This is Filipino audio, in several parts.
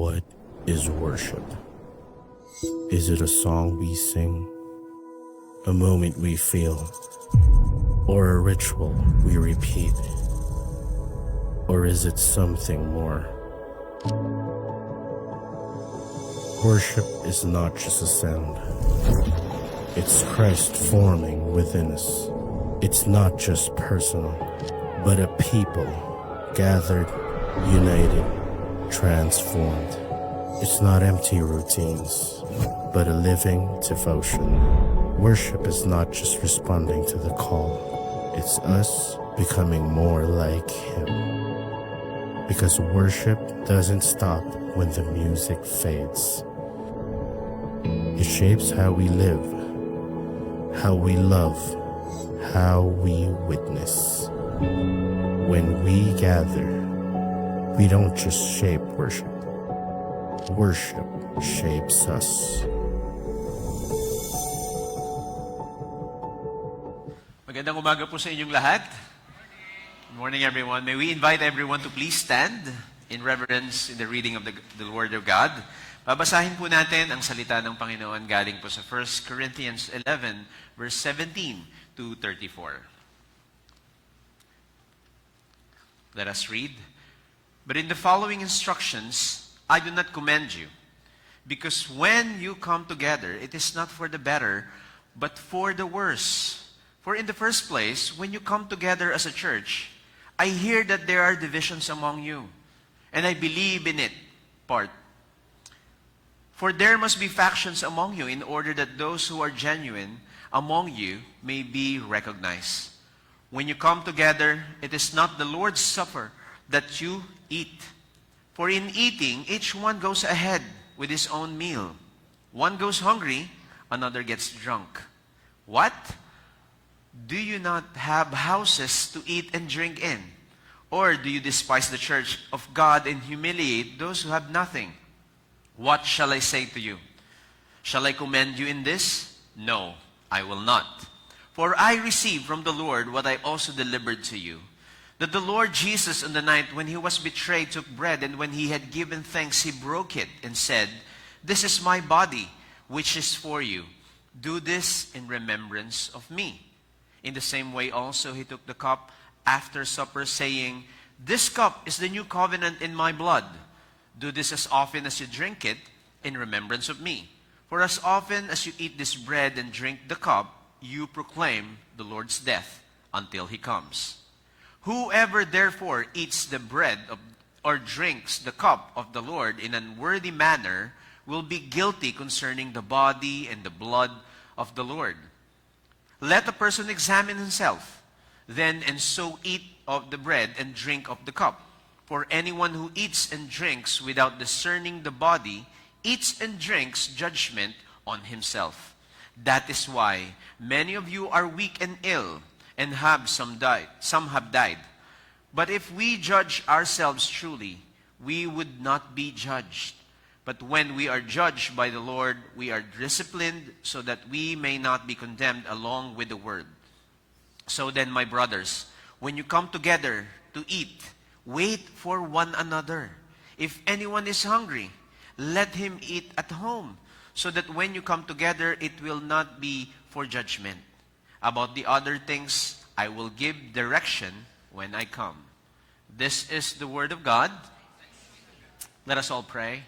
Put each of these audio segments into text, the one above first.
What is worship? Is it a song we sing, a moment we feel, or a ritual we repeat? Or is it something more? Worship is not just a sound. It's Christ forming within us. It's not just personal, but a people gathered, united, transformed. It's not empty routines, but a living devotion. Worship is not just responding to the call. It's us becoming more like Him. Because worship doesn't stop when the music fades. It shapes how we live, how we love, how we witness. When we gather, we don't just shape worship. Worship shapes us. Magandang umaga po sa inyong lahat. Good morning, everyone. May we invite everyone to please stand in reverence in the reading of the Word of God. Babasahin po natin ang salita ng Panginoon galing po sa 1 Corinthians 11, verse 17 to 34. Let us read. But in the following instructions, I do not commend you, because when you come together, it is not for the better, but for the worse. For in the first place, when you come together as a church, I hear that there are divisions among you, and I believe in it, part. For there must be factions among you in order that those who are genuine among you may be recognized. When you come together, it is not the Lord's Supper that you eat. For in eating, each one goes ahead with his own meal. One goes hungry, another gets drunk. What? Do you not have houses to eat and drink in? Or do you despise the church of God and humiliate those who have nothing? What shall I say to you? Shall I commend you in this? No, I will not. For I received from the Lord what I also delivered to you, that the Lord Jesus on the night when he was betrayed took bread, and when he had given thanks, he broke it and said, "This is my body, which is for you. Do this in remembrance of me." In the same way also he took the cup after supper, saying, "This cup is the new covenant in my blood. Do this as often as you drink it in remembrance of me. For as often as you eat this bread and drink the cup, you proclaim the Lord's death until he comes. Whoever therefore eats the bread or drinks the cup of the Lord in an unworthy manner will be guilty concerning the body and the blood of the Lord. Let a person examine himself, then, and so eat of the bread and drink of the cup. For anyone who eats and drinks without discerning the body eats and drinks judgment on himself. That is why many of you are weak and ill, and some have died. But if we judge ourselves truly, we would not be judged. But when we are judged by the Lord, we are disciplined so that we may not be condemned along with the world. So then, my brothers, when you come together to eat, wait for one another. If anyone is hungry, let him eat at home, so that when you come together, it will not be for judgment. About the other things, I will give direction when I come." This is the word of God. Let us all pray.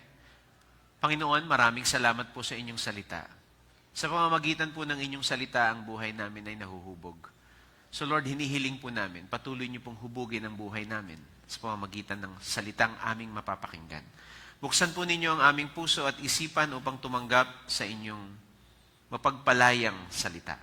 Panginoon, maraming salamat po sa inyong salita. Sa pamamagitan po ng inyong salita, ang buhay namin ay nahuhubog. So Lord, hinihiling po namin, patuloy niyo pong hubugin ang buhay namin sa pamamagitan ng salitang aming mapapakinggan. Buksan po ninyo ang aming puso at isipan upang tumanggap sa inyong mapagpalayang salita.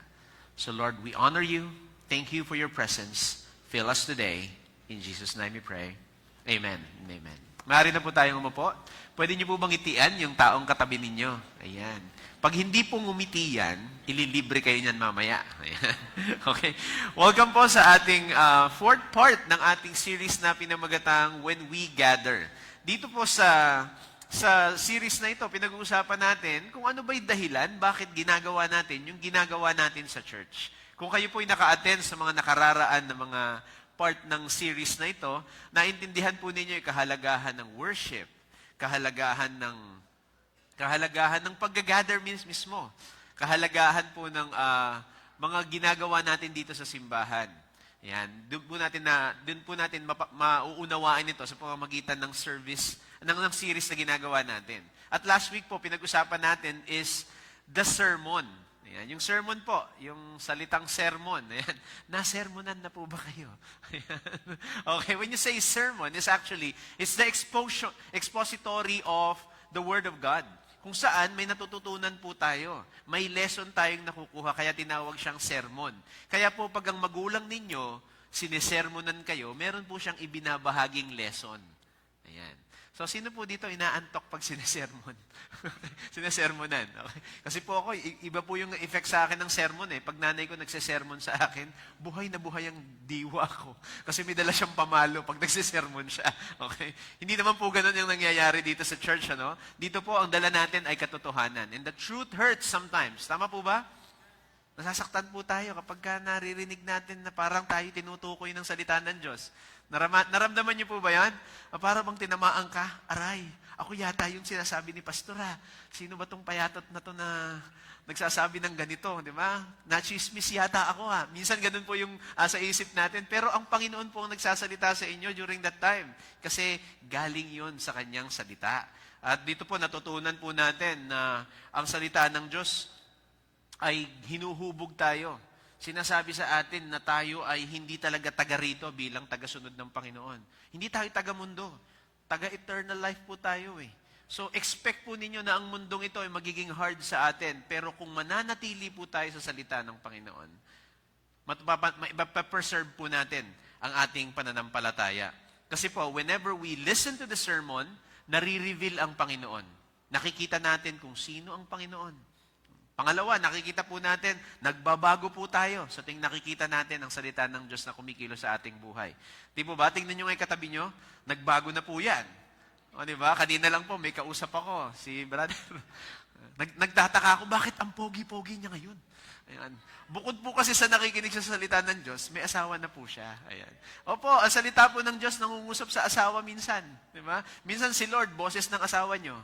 So Lord, we honor you. Thank you for your presence. Fill us today. In Jesus' name we pray. Amen and amen. Maaari na po tayong umupo. Pwede niyo po bang itian yung taong katabi ninyo? Ayan. Pag hindi po ngumiti yan, ililibre kayo niyan mamaya. Ayan. Okay. Welcome po sa ating fourth part ng ating series na pinamagatang When We Gather. Dito po sa series na ito, pinag-uusapan natin kung ano ba yung dahilan, bakit ginagawa natin yung ginagawa natin sa church. Kung kayo po'y naka-attend sa mga nakararaan na mga part ng series na ito, naintindihan po ninyo yung kahalagahan ng worship, kahalagahan ng pag-gather mismo. Kahalagahan po ng mga ginagawa natin dito sa simbahan. Yan, doon po natin mauunawaan ito sa pamamagitan ng service, ng series na ginagawa natin. At last week po, pinag-usapan natin is the sermon. Ayan, yung sermon po, yung salitang sermon. Ayan, nasermonan na po ba kayo? Ayan. Okay, when you say sermon, it's the expository of the Word of God. Kung saan may natututunan po tayo. May lesson tayong nakukuha, kaya tinawag siyang sermon. Kaya po pag ang magulang ninyo, sinesermonan kayo, meron po siyang ibinabahaging lesson. Ayan. So, sino po dito inaantok pag sinesermon? Sinesermonan. Okay? Kasi po ako, iba po yung effect sa akin ng sermon eh. Pag nanay ko nagsisermon sa akin, buhay na buhay ang diwa ko. Kasi may dala siyang pamalo pag nagsisermon siya. Okay? Hindi naman po ganun yung nangyayari dito sa church, ano? Dito po, ang dala natin ay katotohanan. And the truth hurts sometimes. Tama po ba? Nasasaktan po tayo kapag naririnig natin na parang tayo tinutukoy ng salita ng Diyos. Naramdaman niyo po ba yan? Para bang tinamaan ka? Aray, ako yata yung sinasabi ni Pastora. Sino ba tong payatot na to na nagsasabi ng ganito? Di ba? Nachismis yata ako ha. Minsan ganun po yung sa isip natin. Pero ang Panginoon po ang nagsasalita sa inyo during that time. Kasi galing yon sa kanyang salita. At dito po natutunan po natin na ang salita ng Diyos ay hinuhubog tayo. Sinasabi sa atin na tayo ay hindi talaga taga rito bilang tagasunod ng Panginoon. Hindi tayo taga mundo. Taga eternal life po tayo eh. So expect po ninyo na ang mundong ito ay magiging hard sa atin. Pero kung mananatili po tayo sa salita ng Panginoon, mapapreserve po natin ang ating pananampalataya. Kasi po, whenever we listen to the sermon, nare-reveal ang Panginoon. Nakikita natin kung sino ang Panginoon. Pangalawa, nakikita po natin, nagbabago po tayo sa ting nakikita natin ang salita ng Diyos na kumikilos sa ating buhay. Di po ba? Tingnan nyo ngayon katabi nyo, nagbago na po yan. O, di ba? Kanina lang po, may kausap ako, si brother. Nagtataka ako, bakit ang pogi-pogi niya ngayon? Ayan. Bukod po kasi sa nakikinig sa salita ng Diyos, may asawa na po siya. Ayan. Opo, ang salita po ng Diyos nangungusap sa asawa minsan. Di ba? Minsan si Lord, boses ng asawa nyo.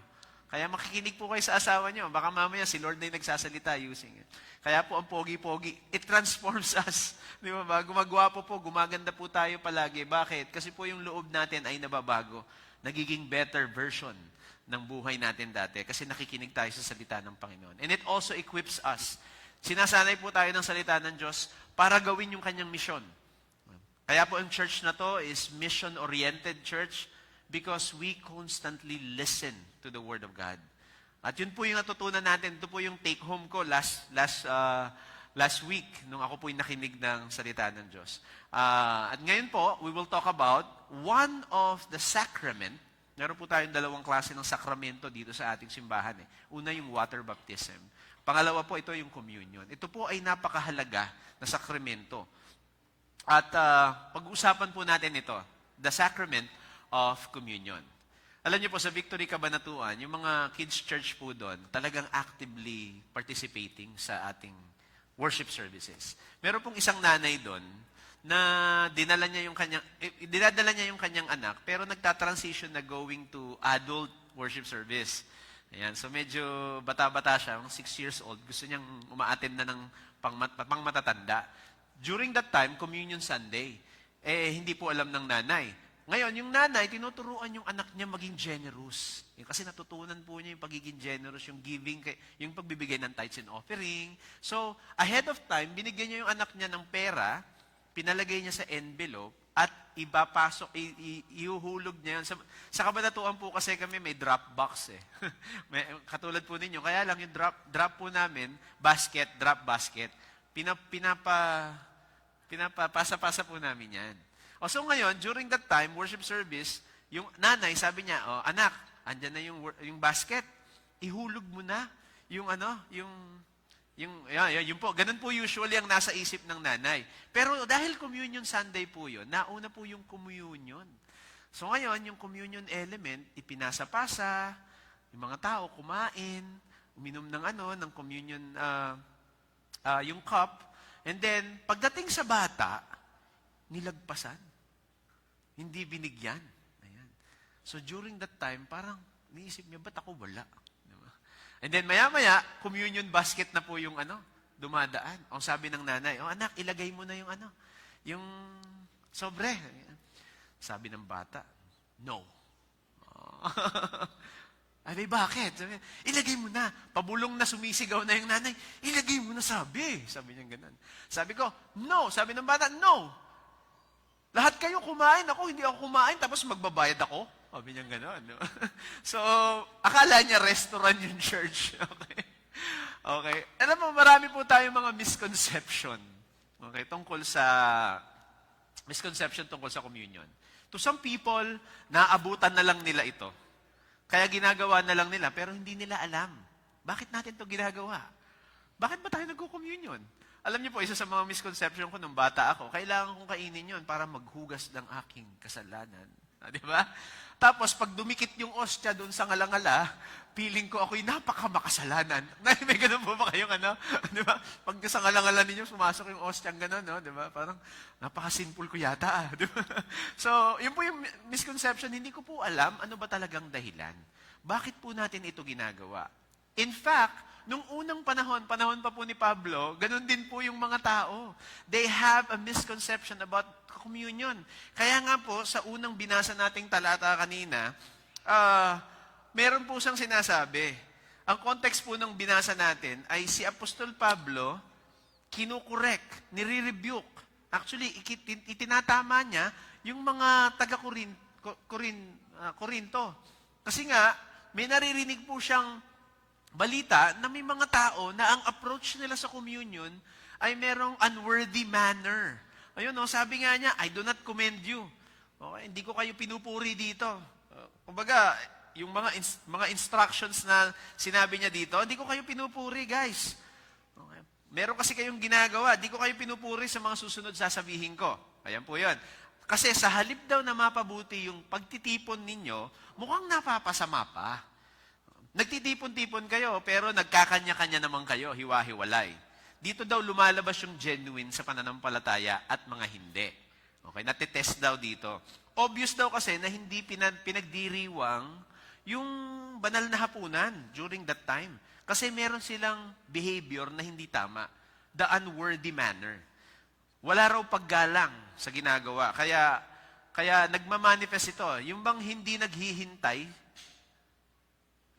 Kaya makikinig po kayo sa asawa nyo. Baka mamaya si Lord na yung nagsasalita using it. Kaya po ang pogi-pogi, it transforms us. Di ba? Gumagwapo po, gumaganda po tayo palagi. Bakit? Kasi po yung loob natin ay nababago. Nagiging better version ng buhay natin dati. Kasi nakikinig tayo sa salita ng Panginoon. And it also equips us. Sinasanay po tayo ng salita ng Diyos para gawin yung kanyang misyon. Kaya po ang church na to is mission-oriented church. Because we constantly listen to the Word of God. At yun po yung natutunan natin. Ito po yung take-home ko last week nung ako po yung nakinig ng salita ng Diyos. At ngayon po, we will talk about one of the sacrament. Meron po tayong dalawang klase ng sakramento dito sa ating simbahan. Una yung water baptism. Pangalawa po, ito yung communion. Ito po ay napakahalaga na sakramento. At pag-uusapan po natin ito, the sacrament of communion. Alam niyo po, sa Victory Cabanatuan, yung mga kids church po doon, talagang actively participating sa ating worship services. Meron pong isang nanay doon na dinadala niya yung kanyang anak, pero nagta-transition na going to adult worship service. Ayan, so medyo bata-bata siya, 6 years old, gusto niyang umaattend na ng pangmatatanda. During that time, Communion Sunday, hindi po alam ng nanay. Ngayon, yung nanay, tinuturuan yung anak niya maging generous. Kasi natutunan po niya yung pagiging generous, yung giving, yung pagbibigay ng tithes and offering. So, ahead of time, binigyan niya yung anak niya ng pera, pinalagay niya sa envelope, at iuhulog niya yun. Sa Kabanatuan po kasi kami may drop box eh. Katulad po ninyo, kaya lang yung drop po namin, drop basket, pinapasa-pasa po namin yan. So ngayon, during that time, worship service, yung nanay, sabi niya, anak, andyan na yung basket. Ihulog mo na yung yun po. Ganun po usually ang nasa isip ng nanay. Pero dahil Communion Sunday po yun, nauna po yung communion. So ngayon, yung communion element, ipinasa-pasa, yung mga tao kumain, uminom ng communion, yung cup, and then, pagdating sa bata, nilagpasan. Hindi binigyan. Ayan. So during that time, parang Iniisip niya, ba't ako wala? Diba? And then maya-maya, communion basket na po yung dumadaan. Ang sabi ng nanay, anak, ilagay mo na yung sobre. Sabi ng bata, no. Ay, bakit? Sabi, ilagay mo na. Pabulong na sumisigaw na yung nanay, ilagay mo na sabi. Sabi niya ganun. Sabi ko, no. Sabi ng bata, no. Lahat kayo kumain, ako hindi ako kumain, tapos magbabayad ako. Sabi niya gano'n. No? So, akala niya restaurant yung church. Okay? Okay. Alam mo, marami po tayong mga misconception. Okay? Misconception tungkol sa communion. To some people, naabutan na lang nila ito. Kaya ginagawa na lang nila, pero hindi nila alam. Bakit natin ito ginagawa? Bakit ba tayo nagko-communion? Alam niyo po, isa sa mga misconception ko nung bata ako, kailangan kong kainin yon para maghugas ng aking kasalanan. Di ba? Tapos, pag dumikit yung ostya doon sa ngalangala, feeling ko ako'y napakamakasalanan. May ganun po ba kayong Di ba? Pag sa ngalangala ninyo, sumasok yung ostyang ganun, no? Di ba? Parang, napaka-sinful ko yata, Di ba? So, yun po yung misconception. Hindi ko po alam ano ba talagang dahilan. Bakit po natin ito ginagawa? In fact, nung unang panahon pa po ni Pablo, ganun din po yung mga tao. They have a misconception about communion. Kaya nga po, sa unang binasa nating talata kanina, meron po siyang sinasabi. Ang context po ng binasa natin ay si Apostol Pablo, kinukorek, nire-rebuke. Actually, itinatama niya yung mga taga-Korinto. Kasi nga, may naririnig po siyang balita na may mga tao na ang approach nila sa communion ay merong unworthy manner. Ayun, sabi nga niya, I do not commend you. Okay, hindi ko kayo pinupuri dito. Kumbaga, yung mga instructions na sinabi niya dito, hindi ko kayo pinupuri, guys. Okay. Meron kasi kayong ginagawa, hindi ko kayo pinupuri sa mga susunod sasabihin ko. Ayan po yun. Kasi sa halip daw na mapabuti yung pagtitipon ninyo, mukhang napapasama pa. Nagtitipon-tipon kayo, pero nagkakanya-kanya naman kayo, hiwa-hiwalay. Dito daw lumalabas yung genuine sa pananampalataya at mga hindi. Okay, natitest daw dito. Obvious daw kasi na hindi pinagdiriwang yung banal na hapunan during that time. Kasi meron silang behavior na hindi tama. The unworthy manner. Wala raw paggalang sa ginagawa. Kaya nagmamanifest ito. Yung bang hindi naghihintay,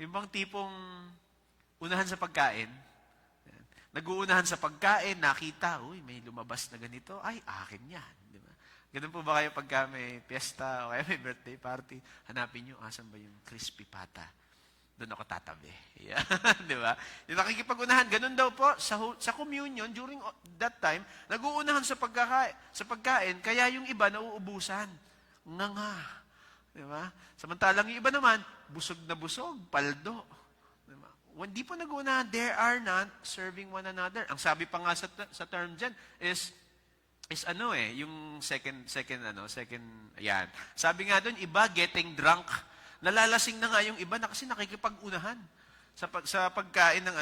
yung bang tipong unahan sa pagkain, nag-uunahan sa pagkain, nakita, may lumabas na ganito, ay, akin yan. Di ba? Ganun po ba kayo pagka may piyesta o kaya may birthday party, hanapin nyo, asan ba yung crispy pata? Doon ako tatabi. Yeah. Di ba? Yung nakikipag-unahan, ganun daw po, sa communion, during that time, nag-uunahan sa pagkain, kaya yung iba nauubusan. Nga. Di ba? Samantalang yung iba naman, busog na busog, paldo. Diba? Hindi po nag-una, they are not serving one another. Ang sabi pa nga sa term dyan is yung second, ayan. Sabi nga doon, iba getting drunk. Nalalasing na nga yung iba na kasi nakikipag-unahan sa pagkain ng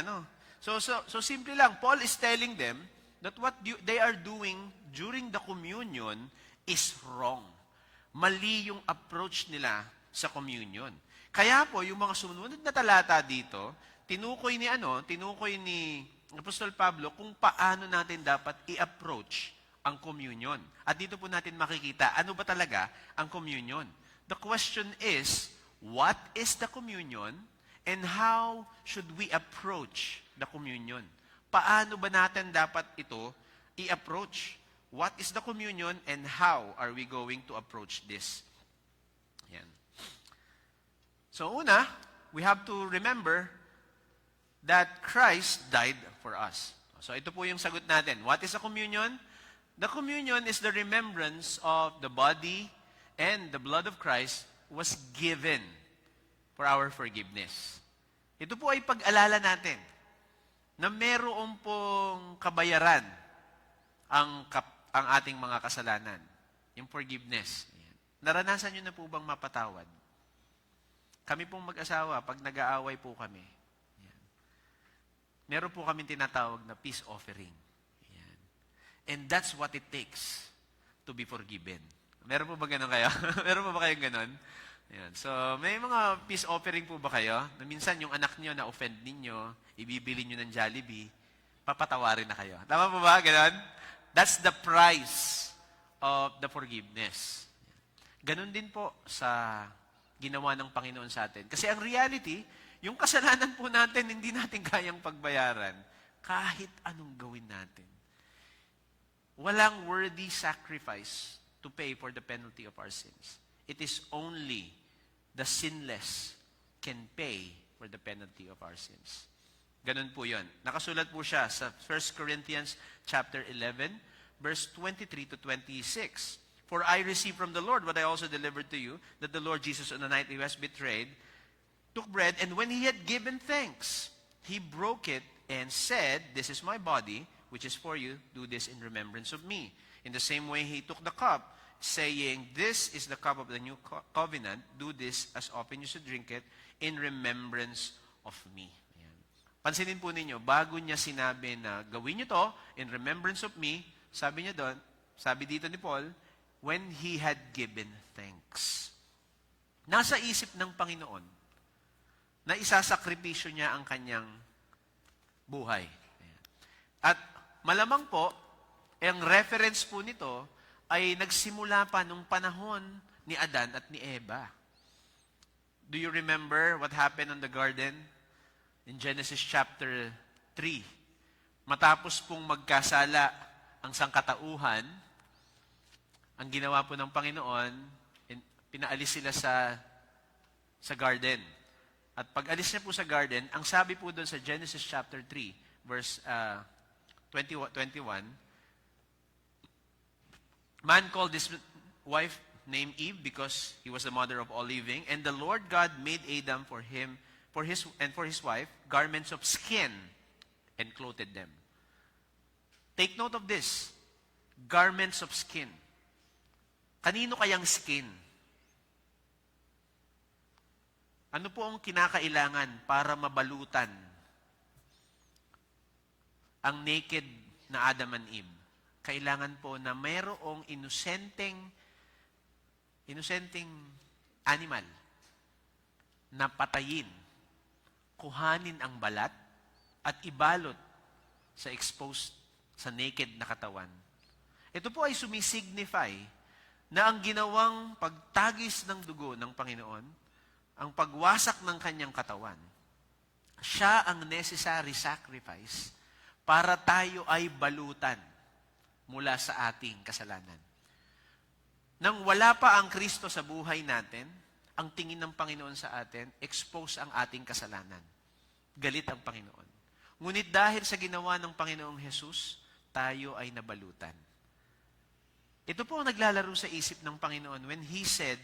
So simple lang, Paul is telling them that what they are doing during the communion is wrong. Mali yung approach nila sa communion. Kaya po, yung mga sumunod na talata dito, tinukoy ni Apostol Pablo kung paano natin dapat i-approach ang communion. At dito po natin makikita, ano ba talaga ang communion? The question is, what is the communion and how should we approach the communion? Paano ba natin dapat ito i-approach? What is the communion and how are we going to approach this? Yan. So una, we have to remember that Christ died for us. So ito po yung sagot natin. What is the communion? The communion is the remembrance of the body and the blood of Christ was given for our forgiveness. Ito po ay pag-alala natin na meron pong kabayaran ang ating mga kasalanan. Yung forgiveness. Ayan. Naranasan nyo na po bang mapatawad? Kami pong mag-asawa, pag nag-aaway po kami, ayan, meron po kami tinatawag na peace offering. Ayan. And that's what it takes to be forgiven. Meron po ba ganun kayo? Meron po ba kayong ganun? Yan. So, may mga peace offering po ba kayo? Na minsan yung anak nyo na offend ninyo, ibibili nyo ng Jollibee, papatawarin na kayo. Tama po ba? Ganon? That's the price of the forgiveness. Ganon din po sa ginawa ng Panginoon sa atin. Kasi ang reality, yung kasalanan po natin, hindi natin kayang pagbayaran kahit anong gawin natin. Walang worthy sacrifice to pay for the penalty of our sins. It is only the sinless can pay for the penalty of our sins. Ganun po yun. Nakasulat po siya sa 1 Corinthians chapter 11, verse 23 to 26. For I received from the Lord what I also delivered to you, that the Lord Jesus on the night he was betrayed, took bread, and when he had given thanks, he broke it and said, "This is my body, which is for you. Do this in remembrance of me." In the same way, he took the cup, saying, "This is the cup of the new covenant. Do this as often you should drink it in remembrance of me." Ayan. Pansinin po ninyo, bago niya sinabi na gawin niyo to in remembrance of me, sabi niya doon, sabi dito ni Paul, when he had given thanks. Nasa isip ng Panginoon na isasakripisyo niya ang kanyang buhay. Ayan. At malamang po, ang reference po nito ay nagsimula pa nung panahon ni Adan at ni Eva. Do you remember what happened in the garden? In Genesis chapter 3. Matapos pong magkasala ang sangkatauhan, ang ginawa po ng Panginoon, pinaalis sila sa garden. At pag alis niya po sa garden, ang sabi po doon sa Genesis chapter 3, verse 21, man called this wife named Eve because he was the mother of all living, and the Lord God made Adam for his wife garments of skin and clothed them. Take note of this, garments of skin. Kanino kayang skin? Ano po ang kinakailangan para mabalutan ang naked na Adam and Eve? Kailangan po na mayroong inosenteng animal na patayin, kuhanin ang balat at ibalot sa exposed, sa naked na katawan. Ito po ay sumisignify na ang ginawang pagtagis ng dugo ng Panginoon, ang pagwasak ng kanyang katawan, siya ang necessary sacrifice para tayo ay balutan mula sa ating kasalanan. Nang wala pa ang Kristo sa buhay natin, ang tingin ng Panginoon sa atin, expose ang ating kasalanan. Galit ang Panginoon. Ngunit dahil sa ginawa ng Panginoong Jesus, tayo ay nabalutan. Ito po ang naglalaro sa isip ng Panginoon when He said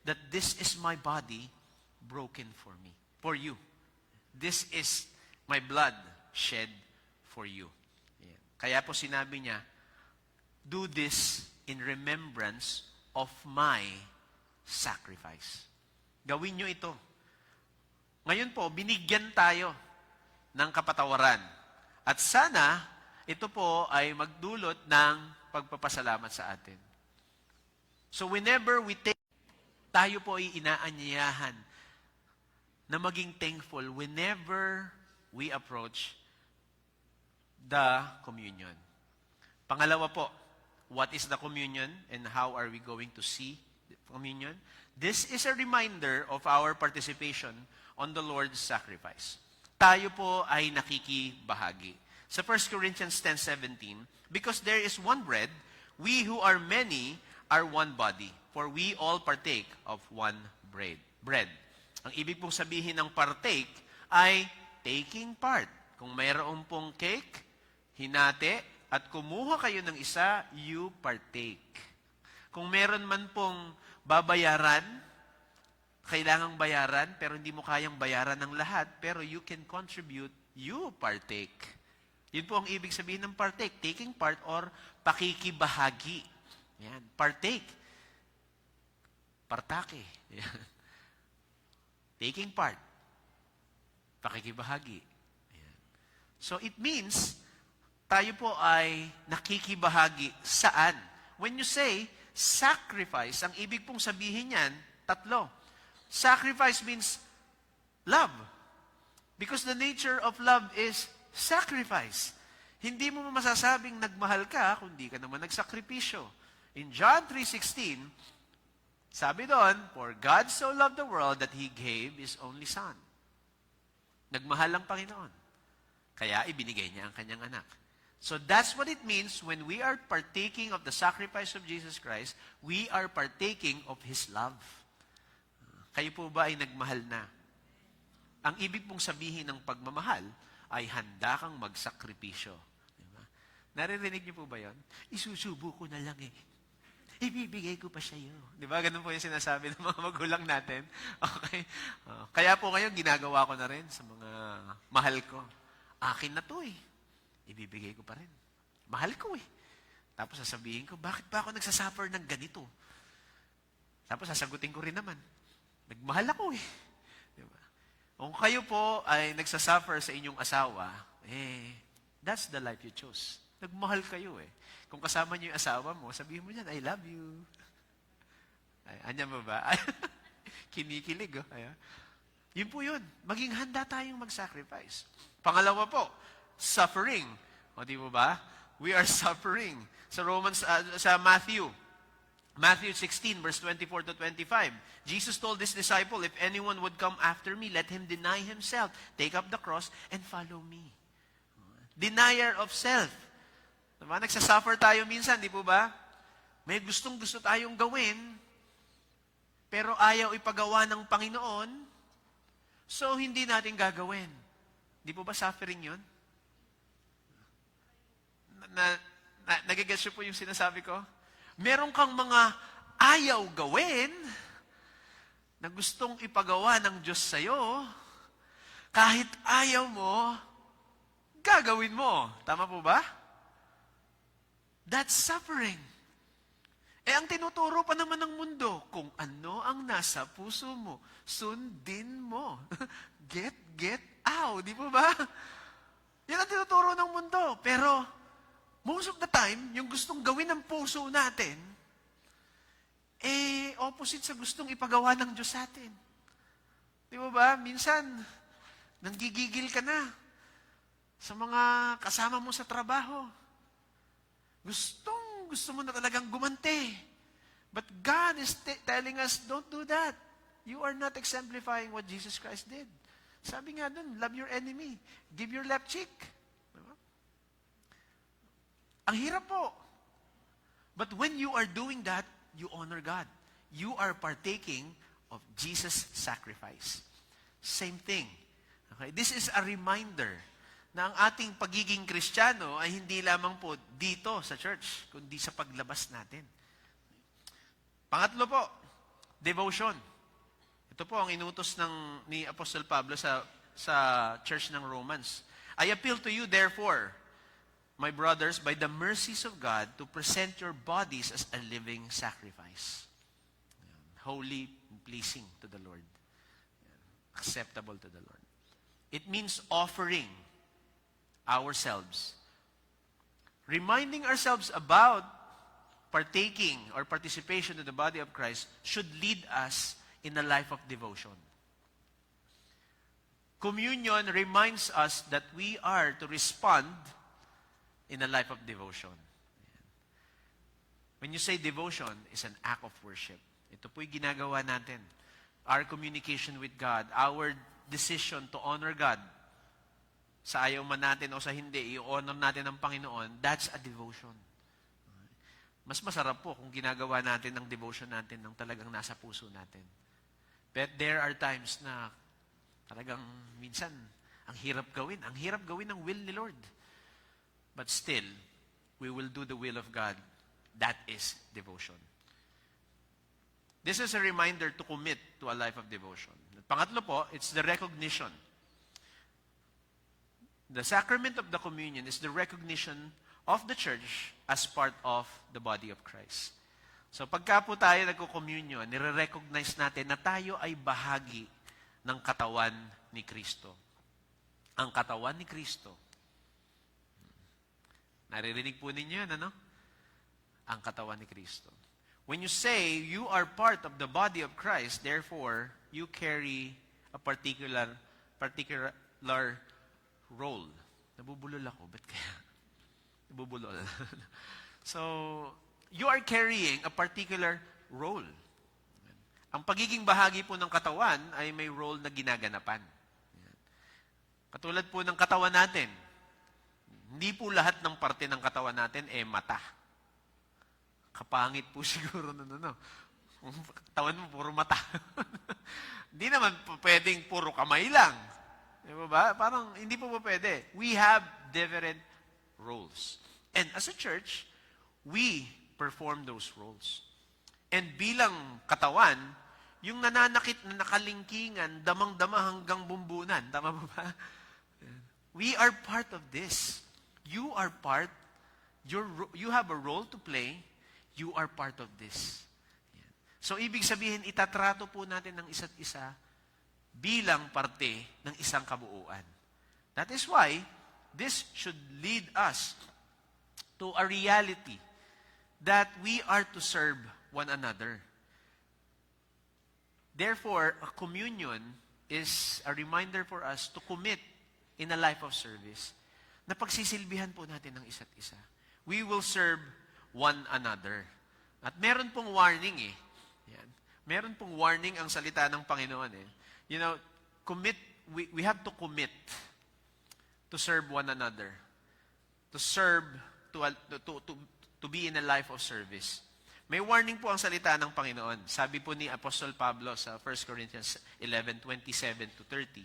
that this is my body broken for me, for you. This is my blood shed for you. Ayan. Kaya po sinabi niya, do this in remembrance of my sacrifice. Gawin niyo ito. Ngayon po, binigyan tayo ng kapatawaran. At sana, ito po ay magdulot ng pagpapasalamat sa atin. So whenever we take, tayo po ay inaanyayahan na maging thankful whenever we approach the communion. Pangalawa po, what is the communion and how are we going to see the communion? This is a reminder of our participation on the Lord's sacrifice. Tayo po ay nakikibahagi. Sa 1 Corinthians 10:17, because there is one bread, we who are many are one body, for we all partake of one bread. Ang ibig pong sabihin ng partake ay taking part. Kung mayroon pong cake, hinati, at kumuha kayo ng isa, you partake. Kung meron man pong babayaran, kailangang bayaran, pero hindi mo kayang bayaran ng lahat, pero you can contribute, you partake. Yun po ang ibig sabihin ng partake, taking part or pakikibahagi. Yan, partake. Partake. Yan. Taking part. Pakikibahagi. Ayan. So it means, tayo po ay nakikibahagi. Saan? When you say sacrifice, ang ibig pong sabihin yan, tatlo. Sacrifice means love. Because the nature of love is sacrifice. Hindi mo masasabing nagmahal ka kung di ka naman nagsakripisyo. In John 3:16, sabi doon, "For God so loved the world that He gave His only Son." Nagmahal ang Panginoon. Kaya ibinigay niya ang kanyang anak. So that's what it means when we are partaking of the sacrifice of Jesus Christ, we are partaking of His love. Kayo po ba ay nagmahal na? Ang ibig pong sabihin ng pagmamahal ay handa kang magsakripisyo. Diba? Naririnig niyo po ba yon? Isusubo ko na lang eh. Ibibigay ko pa sa iyo. Di ba? Ganun po yung sinasabi ng mga magulang natin. Okay? Kaya po ngayon, ginagawa ko na rin sa mga mahal ko. Akin na to eh. Ibibigay ko pa rin. Mahal ko eh. Tapos sasabihin ko, bakit ba ako nagsasuffer ng ganito? Tapos sasagutin ko rin naman. Nagmahal ako eh. Diba? Kung kayo po ay nagsasuffer sa inyong asawa, that's the life you chose. Nagmahal kayo eh. Kung kasama niyo yung asawa mo, sabihin mo niyan, I love you. Ay, anya mo ba? Kinikilig, oh. Ayan. Yun po yun. Maging handa tayong mag-sacrifice. Pangalawa po, suffering. O di mo ba? We are suffering. Sa Matthew 16, verse 24 to 25. Jesus told His disciple, "If anyone would come after me, let him deny himself, take up the cross, and follow me." Denier of self. Diba? Nagsasuffer tayo minsan, di po ba? May gustong-gusto tayong gawin, pero ayaw ipagawa ng Panginoon, so hindi natin gagawin. Di po ba suffering yun? Nagigets po yung sinasabi ko? Meron kang mga ayaw gawin na gustong ipagawa ng Diyos sa'yo, kahit ayaw mo, gagawin mo. Tama po ba? That's suffering. Ang tinuturo pa naman ng mundo, kung ano ang nasa puso mo, sundin mo. Get out. Di po ba? Yan ang tinuturo ng mundo. Pero, most of the time, yung gustong gawin ng puso natin, opposite sa gustong ipagawa ng Diyos sa atin. Di ba? Minsan, nanggigigil ka na sa mga kasama mo sa trabaho. Gusto mo na talagang gumante. But God is telling us, don't do that. You are not exemplifying what Jesus Christ did. Sabi nga dun, love your enemy. Give your left cheek. Diba? Ang hirap po. But when you are doing that, you honor God. You are partaking of Jesus' sacrifice. Same thing. Okay? This is a reminder na ang ating pagiging Kristiyano ay hindi lamang po dito sa church, kundi sa paglabas natin. Pangatlo po, devotion. Ito po ang inutos ni Apostle Pablo sa church ng Romans. I appeal to you, therefore, my brothers, by the mercies of God, to present your bodies as a living sacrifice. Holy and pleasing to the Lord. Acceptable to the Lord. It means offering ourselves. Reminding ourselves about partaking or participation in the body of Christ should lead us in a life of devotion. Communion reminds us that we are to respond in a life of devotion. When you say devotion, it's an act of worship. Ito po'y ginagawa natin. Our communication with God, our decision to honor God, sa ayaw man natin o sa hindi, i-honor natin ang Panginoon, that's a devotion. Mas masarap po kung ginagawa natin ang devotion natin ng talagang nasa puso natin. But there are times na talagang minsan, ang hirap gawin. Ang hirap gawin ang will ni Lord. But still, we will do the will of God. That is devotion. This is a reminder to commit to a life of devotion. Pangatlo po, it's the recognition. The sacrament of the communion is the recognition of the church as part of the body of Christ. So pagka po tayo nagko-communion, nire-recognize natin na tayo ay bahagi ng katawan ni Kristo. Ang katawan ni Kristo. Naririnig po ninyo yan, ano? Ang katawan ni Kristo. When you say you are part of the body of Christ, therefore, you carry a particular role. Nabubulol ako. Ba't kaya? Nabubulol. So, you are carrying a particular role. Ang pagiging bahagi po ng katawan ay may role na ginaganapan. Katulad po ng katawan natin. Hindi po lahat ng parte ng katawan natin mata. Kapangit po siguro no. Katawan mo puro mata. Hindi naman po pwedeng puro kamay lang. Di ba? Parang hindi po pwede. We have different roles. And as a church, we perform those roles. And bilang katawan, yung nananakit na nakalingkingan, damang-dama hanggang bumbunan. Tama ba? We are part of this. You are part. You have a role to play. You are part of this. So, ibig sabihin, itatrato po natin ng isa't isa bilang parte ng isang kabuuan. That is why, this should lead us to a reality that we are to serve one another. Therefore, a communion is a reminder for us to commit in a life of service na pagsisilbihan po natin ng isa't isa. We will serve one another. At meron pong warning Yan. Meron pong warning ang salita ng Panginoon You know, we have to commit to serve one another. To serve, to be in a life of service. May warning po ang salita ng Panginoon. Sabi po ni Apostol Pablo sa 1 Corinthians 11:27-30,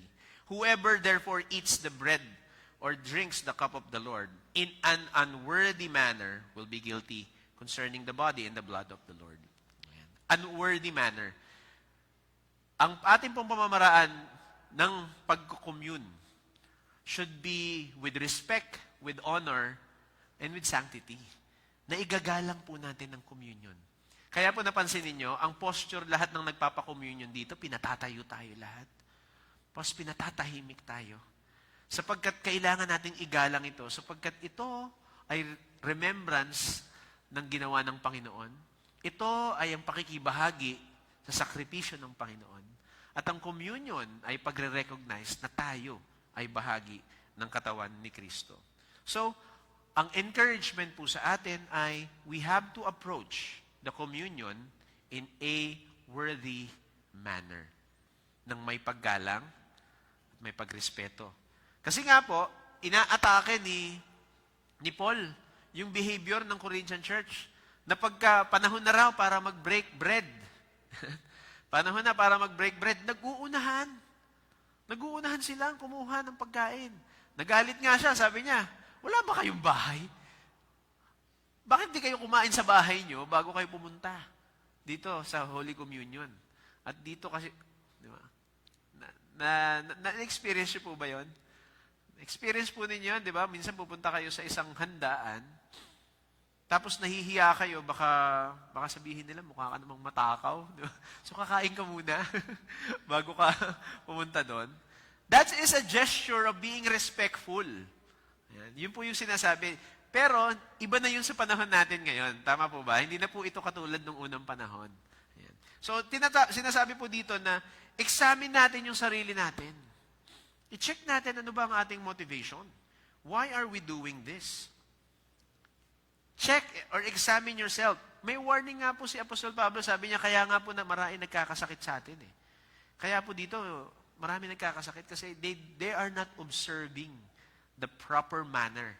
"Whoever therefore eats the bread or drinks the cup of the Lord in an unworthy manner will be guilty concerning the body and the blood of the Lord." Ayan. Unworthy manner. Ang ating pong pamamaraan ng pagkukommune should be with respect, with honor, and with sanctity. Na igagalang po natin ng communion. Kaya po napansin ninyo, ang posture lahat ng nagpapa-communion dito, pinatatayo tayo lahat. Tapos pinatatahimik tayo. Sapagkat kailangan nating igalang ito, sapagkat ito ay remembrance ng ginawa ng Panginoon. Ito ay ang pakikibahagi sa sakripisyo ng Panginoon. At ang communion ay pagre-recognize na tayo ay bahagi ng katawan ni Kristo. So, ang encouragement po sa atin ay we have to approach the communion in a worthy manner. Nang may paggalang at may pagrespeto. Kasi nga po, inaatake ni Paul yung behavior ng Corinthian church na pagka panahon na raw para mag-break bread. Panahon na para mag-break bread, nag-uunahan. Nag-uunahan silang kumuha ng pagkain. Nagalit nga siya, sabi niya, wala ba kayong bahay? Bakit di kayo kumain sa bahay nyo bago kayo pumunta dito sa Holy Communion? At dito kasi, di ba? Na-experience nyo po ba yun? Experience po ninyo yun, di ba? Minsan pupunta kayo sa isang handaan, tapos nahihiya kayo, baka sabihin nila, mukha ka namang matakaw. Di ba? So kakain ka muna bago ka pumunta doon. That is a gesture of being respectful. Yan. Yun po yung sinasabi. Pero, iba na yun sa panahon natin ngayon. Tama po ba? Hindi na po ito katulad ng unang panahon. Yan. So, sinasabi po dito na examine natin yung sarili natin. I-check natin ano ba ang ating motivation. Why are we doing this? Check or examine yourself. May warning nga po si Apostol Pablo. Sabi niya, kaya nga po na marami nagkakasakit sa atin. Kaya po dito, marami nagkakasakit kasi they are not observing the proper manner.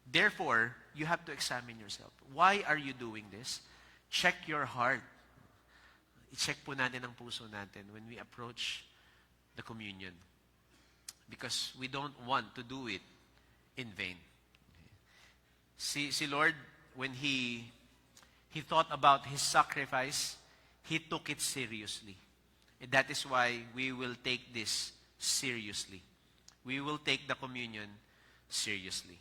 Therefore, you have to examine yourself. Why are you doing this? Check your heart. I-check po natin ang puso natin when we approach the communion. Because we don't want to do it in vain. Si Lord, when He thought about His sacrifice, He took it seriously. And that is why we will take this seriously. We will take the communion seriously.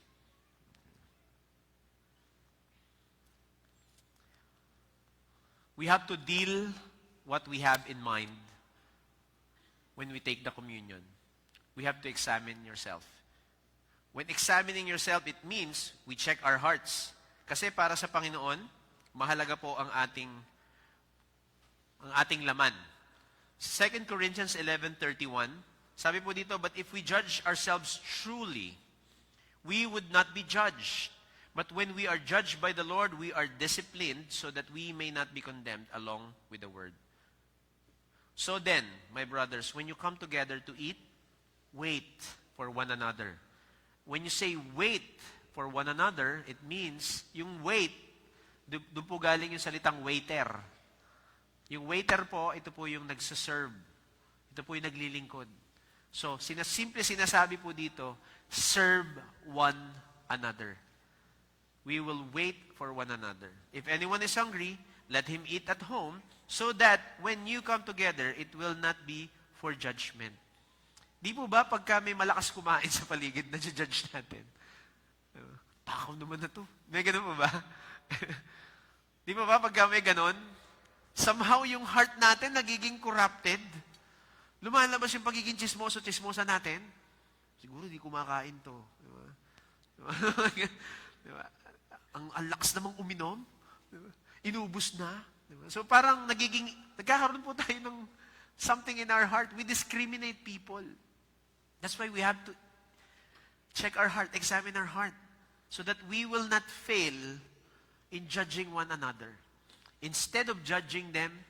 We have to deal what we have in mind when we take the communion. We have to examine yourself. When examining yourself, it means we check our hearts. Kasi para sa Panginoon, mahalaga po ang ating laman. 2 Corinthians 11:31, sabi po dito, but if we judge ourselves truly, we would not be judged. But when we are judged by the Lord, we are disciplined so that we may not be condemned along with the word. So then, my brothers, when you come together to eat, wait for one another. When you say wait for one another, it means yung wait, doon po galing yung salitang waiter. Yung waiter po, ito po yung nagsaserve. Ito po yung naglilingkod. So, simple sinasabi po dito, serve one another. We will wait for one another. If anyone is hungry, let him eat at home, so that when you come together, it will not be for judgment. Di po ba pagka may malakas kumain sa paligid, na-judge natin? Takaw naman na to. May ganun po ba? Di po ba pagka may ganun? Somehow yung heart natin nagiging corrupted. Lumalabas yung pagiging chismosa natin. Siguro di kumakain to. Diba? Diba? Ang lakas namang uminom. Diba? Inubos na. Diba? So parang nagkakaroon po tayo ng something in our heart. We discriminate people. That's why we have to check our heart, examine our heart, so that we will not fail in judging one another. Instead of judging them,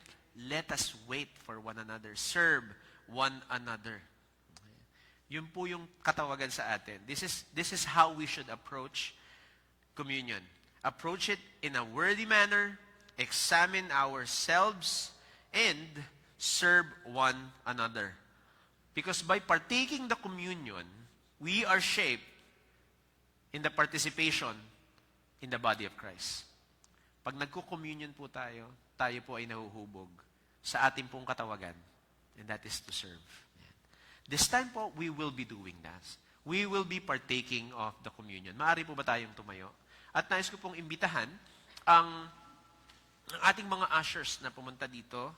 let us wait for one another. Serve one another. Yun po yung katawagan sa atin. This is how we should approach communion. Approach it in a worthy manner, examine ourselves, and serve one another. Because by partaking the communion, we are shaped in the participation in the body of Christ. Pag nagko-communion po tayo po ay nahuhubog sa ating pong katawagan. And that is to serve. This time po, we will be doing that. We will be partaking of the communion. Maaari po ba tayong tumayo? At nais ko pong imbitahan ang ating mga ushers na pumunta dito.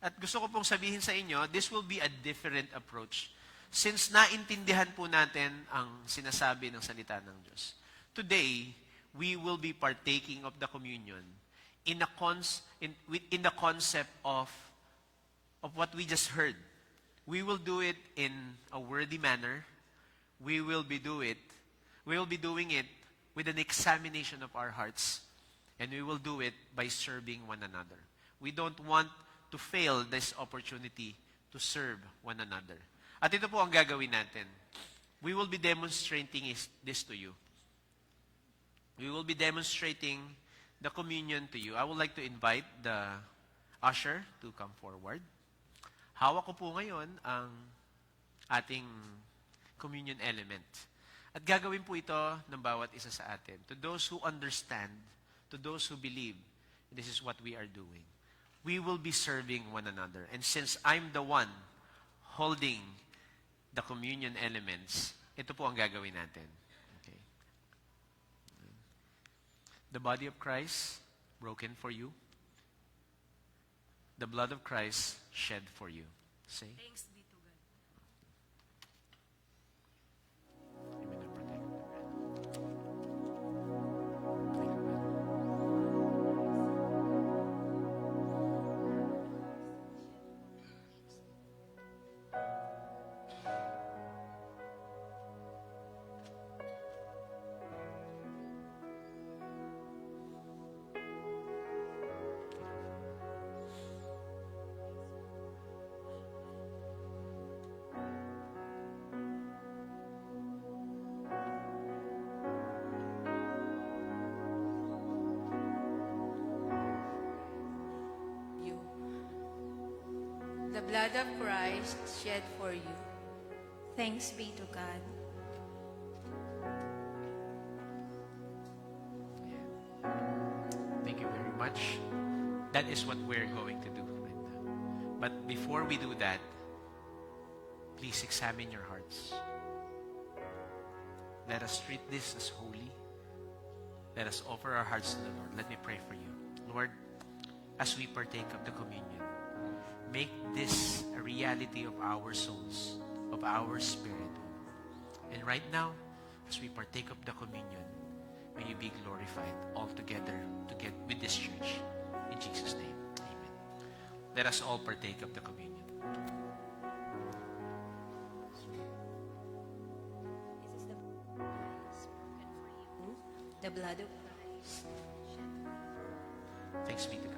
At gusto ko pong sabihin sa inyo, this will be a different approach. Since naintindihan po natin ang sinasabi ng salita ng Diyos. Today, we will be partaking of the communion in the concept of what we just heard. We will do it in a worthy manner. We will be doing it with an examination of our hearts. And we will do it by serving one another. We don't want to fail this opportunity to serve one another. At ito po ang gagawin natin. We will be demonstrating this to you. We will be demonstrating the communion to you. I would like to invite the usher to come forward. Hawak ko po ngayon ang ating communion element. At gagawin po ito ng bawat isa sa atin. To those who understand, to those who believe, this is what we are doing. We will be serving one another. And since I'm the one holding the communion elements, ito po ang gagawin natin. Okay. The body of Christ broken for you. The blood of Christ shed for you. Say. Thanks be to God. Amen and protect. You. The blood of Christ shed for you. Thanks be to God. Thank you very much. That is what we're going to do right now. But before we do that, please examine your hearts. Let us treat this as holy. Let us offer our hearts to the Lord. Let me pray for you. Lord, as we partake of the communion, make this a reality of our souls, of our spirit. And right now, as we partake of the communion, may you be glorified all together with this church. In Jesus' name, amen. Let us all partake of the communion. This is the price broken for you. The blood of Christ. Thanks be to God.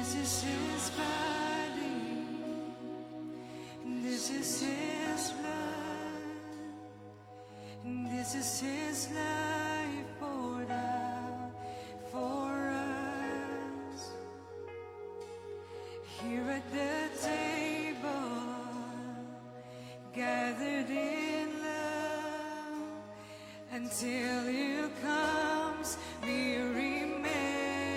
This is the body of Christ. This is His life poured out for us. Here at the table, gathered in love, until He comes, we remember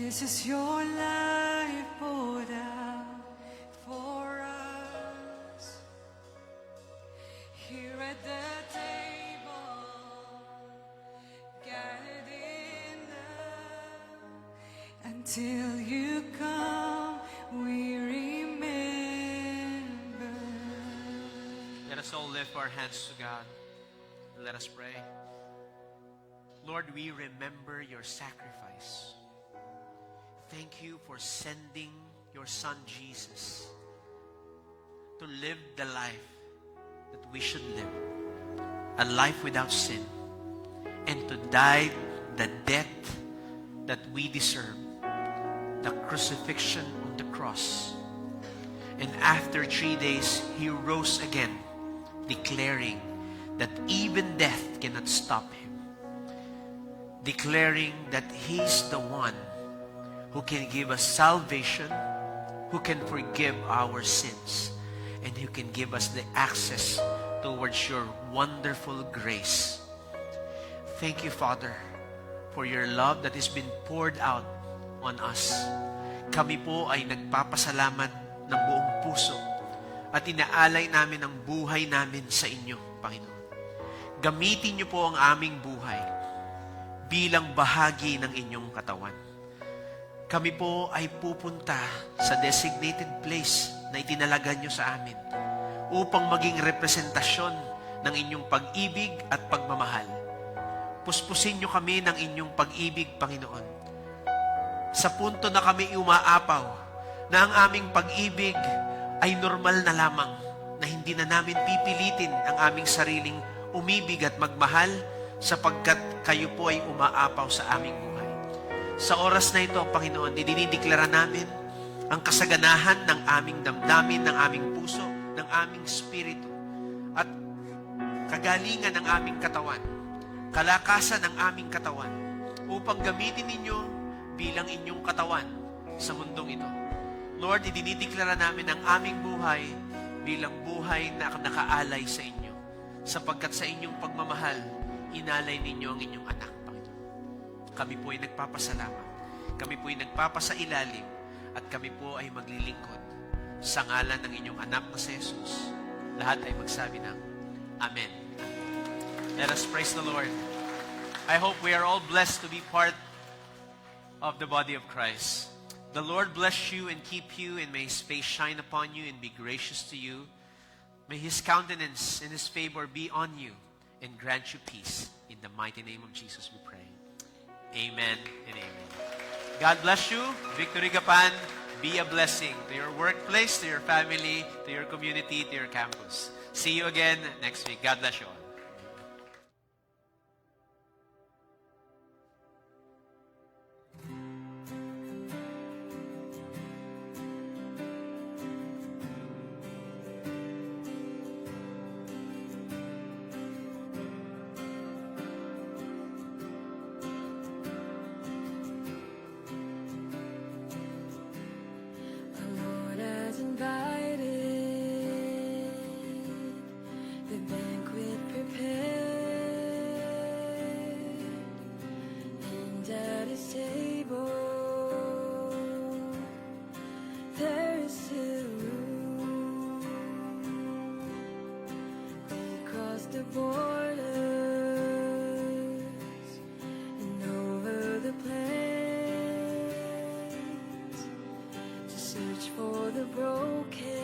This is your life poured out for us. Here at the table, gathered in love. Until you come, we remember. Let us all lift our hands to God. Let us pray. Lord, we remember your sacrifice. Thank you for sending your Son Jesus to live the life that we should live, a life without sin, and to die the death that we deserve, the crucifixion on the cross. And after 3 days, he rose again, declaring that even death cannot stop him, declaring that he's the one who can give us salvation, who can forgive our sins, and who can give us the access towards your wonderful grace. Thank you, Father, for your love that has been poured out on us. Kami po ay nagpapasalamat ng buong puso at inaalay namin ang buhay namin sa inyo, Panginoon. Gamitin niyo po ang aming buhay bilang bahagi ng inyong katawan. Kami po ay pupunta sa designated place na itinalaga niyo sa amin upang maging representasyon ng inyong pag-ibig at pagmamahal. Puspusin niyo kami ng inyong pag-ibig, Panginoon. Sa punto na kami umaapaw na ang aming pag-ibig ay normal na lamang, na hindi na namin pipilitin ang aming sariling umibig at magmahal sapagkat kayo po ay umaapaw sa aming buhay. Sa oras na ito, Panginoon, dinideklara namin ang kasaganahan ng aming damdamin, ng aming puso, ng aming spirito, at kagalingan ng aming katawan, kalakasan ng aming katawan, upang gamitin ninyo bilang inyong katawan sa mundong ito. Lord, dinideklara namin ang aming buhay bilang buhay na nakaalay sa inyo, sapagkat sa inyong pagmamahal, inalay ninyo ang inyong anak. Kami po ay nagpapasalamat. Kami po ay nagpapasailalim. At kami po ay maglilingkod sa ngalan ng inyong anak na si Jesus. Lahat ay magsabi ng Amen. Let us praise the Lord. I hope we are all blessed to be part of the body of Christ. The Lord bless you and keep you, and may His face shine upon you and be gracious to you. May His countenance and His favor be on you and grant you peace. In the mighty name of Jesus we pray. Amen and amen. God bless you. Victory Gapan, be a blessing to your workplace, to your family, to your community, to your campus. See you again next week. God bless you all. The Lord has invited the banquet prepared, and at His table there is still room. We crossed the borders and over the plains to search for the broken